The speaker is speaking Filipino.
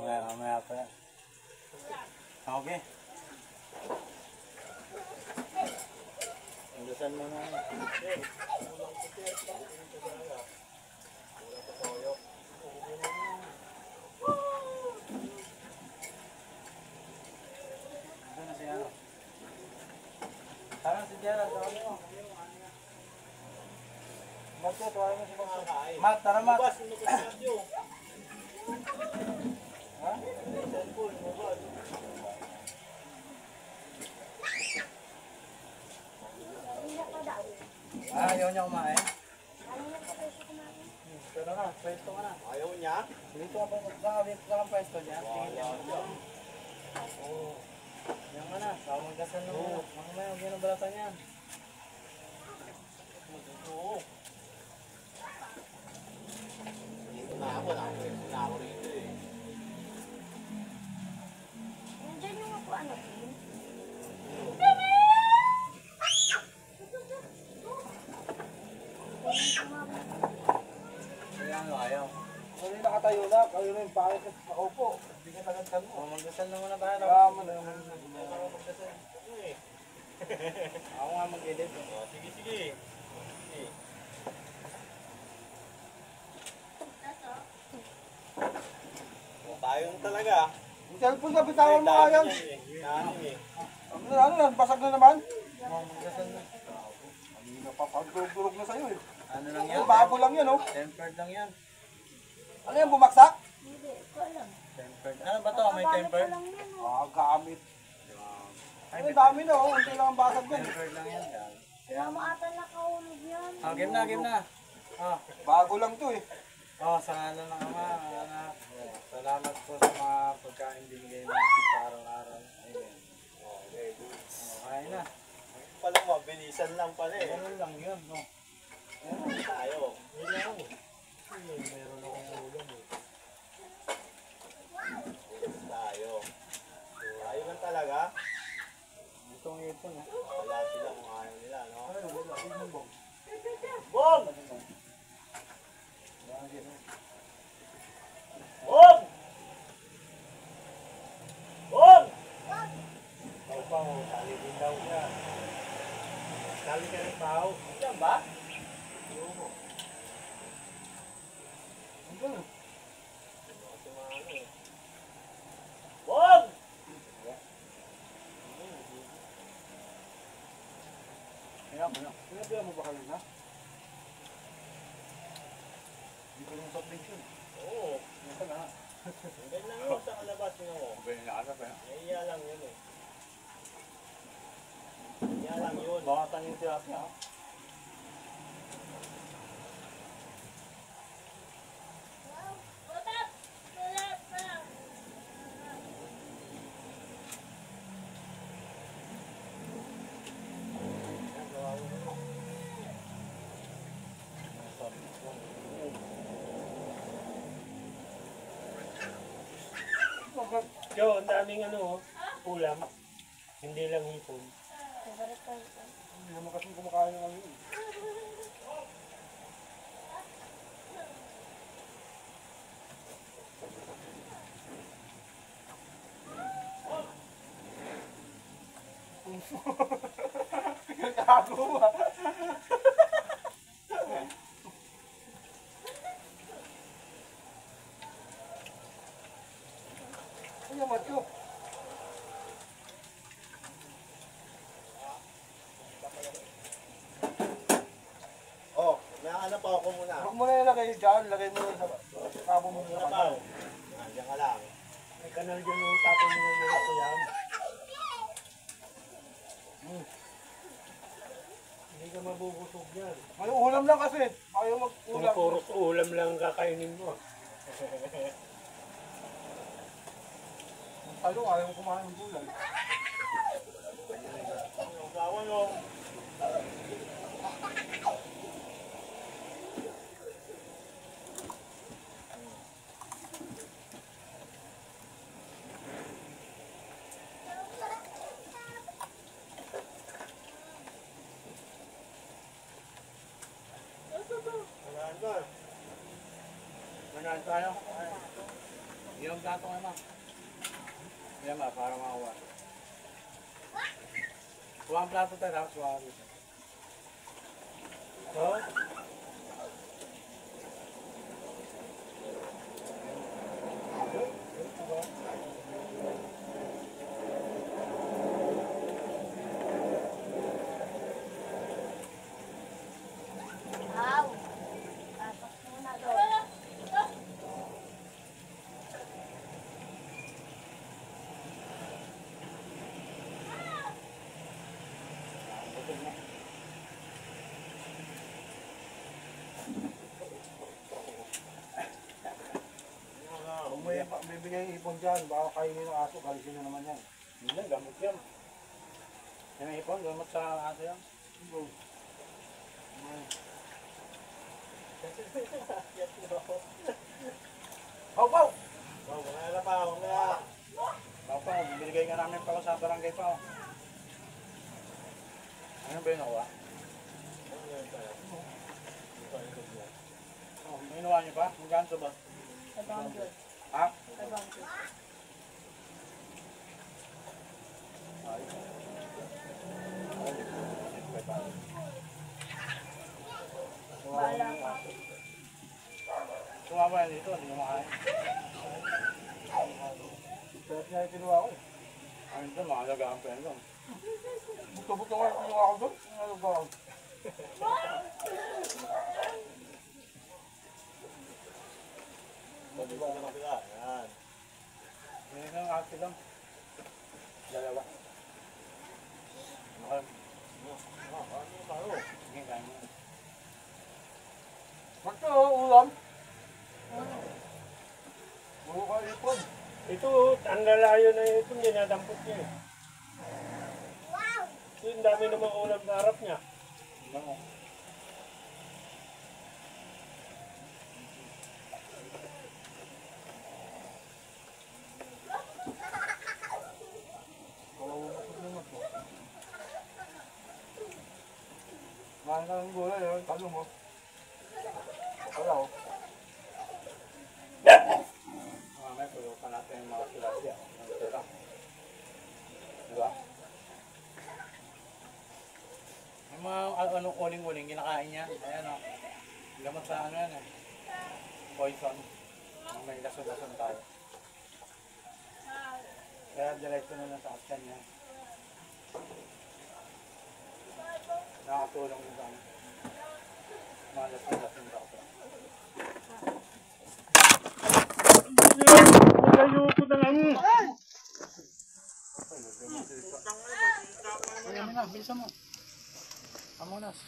Mamaya pa yan. Okay. Indusan mo na. Ito na siya. Tara si Jera, tawag mo. Mat, tawag mo si Mat. Tara Mat. Ha? Ayaw niya kumain? Pero na, pwesto ka na. Ayaw niya? Dito ka lang pwesto niya. Tingin niya. Oo. Yan ka na, baka magdasal na muna. Mamaya, huwag yan ang balatan niyan. Oo. Dito na ako rito eh. Nandiyan yung ako ano, Kim? Ayaw. Kung hindi nakatayo na, kayo na yung pangit at nakaupo. Hindi ka tagantan mo. Magdasal na muna tayo. Tama na naman. Magdasal. Ako nga mag-edit. Sige, sige. Tayo na talaga. Yung cellphone na, bitawan mo nga yan. Ano yan, basag na naman. Magdasal na. Hindi na papagdurog na sa'yo eh. Ano lang yan? Bago lang yan oh. Tempered lang yan. Ano yan, bumaksak? Hindi, ko alam. Tempered. Ano ba to? May tempered? Lang yan, oh. Gamit. Ay, Ay, dami na oh. Hindi lang ang basag yan. tempered lang yan. Kaya mo ata nakahulog yan. Game na, game na. Bago lang to eh. Sa ngalan ng Ama, anak. Salamat po sa mga pagkain binigay mo sa araw-araw. Amen. Okay, good. Kain na. Pala mabilisan lang pala eh. Ganun lang yun, no? Tayo. Yun lang. Meron akong ulam eh. Tayo. So, ayaw lang talaga. Ito ang ipon eh. Wala sila kung ayaw nila, no? Ay, wala. Ipon bong. Bong! Bakit? Bong! Bong! Tao pa oh. Tali din daw niya. Tali ka ng tao. Yan ba? Bong! Kaya mo na. Pinabihan mo ba kayo na? Hindi ko yung soft drinks yun. Oo. Nasa na. Ganyan lang yun sa kalabas nyo. Sabi na kasap eh. Naiya lang yun eh. Naiya lang yun. Bakatan yung tilapia. Joe, ang daming ulam. Hindi lang hipon. Favorite ko ito. Hindi naman kasi kumakain ng ano yun. Gago ba? Ay, amat ko. Oh, may hanap ako muna. Huwag mo na ilagay dyan, lagay mo sa tabo mo Ano sa pa? kanal. Nandiyan ka lang. May kanal dyan yung tapon mo ng mga yan. Hindi ka mabubusog yan. May ulam lang kasi. Ayaw Kung mag-ulam. puro ulam lang kakainin mo. Tayo, ayaw kumain ng gulay. Ang gawa nyo. Manaan tayo. Yung plato nga ma. Yan ma, para makawa. Kuha ang plato tayo, tapos kuha dito. Oh, Wow. Pasok muna doon. Kung may bibigay yung ipon dyan, baka kainin ng aso, kalisin na naman yan. Hindi, gamot yan. Yung ipon, gamot sa aso yan. Hop, hop! Oh, mga pa, mga. Papa, binigay nga namin pa sa barangay pa. Oh. Ano ba yun ako ah? Oh, may inuwa niyo pa? Magkano ba? Sabang doon. Ha? Sabang doon. Bahala ka. Sumama yan dito, hindi mo makain. Sarap niya yung kinuha ko. Ano ito, makalagaan pa yan doon. Buto-buto nga yung kinuha ko doon. Ano ba? Pwede ba sa kapila? Yan. May isang ate lang. Dalawa. Okay. Sige, kain mo. Ba't ito, ulam? Puro ka ipon. ito, ang lalayo na ito, dinadampot niya eh. Ito, yung dami namang ulam sa harap niya. Ano? Kain ka ng gulay, yun. Talo mo. Wala oh. May pulutan natin yung mga tilapia. Ang tira. Diba? Yung mga anong uling-uling, kinakain niya. Ayan o. Gamot sa ano yan eh. Poison. May lason-lason tayo. Kaya diretso na lang sa action niya. Nakatulong din sa ano. Mga lason-lason tayo. Ayoko na lang. Ayan mo na, bilisan mo. Amonas.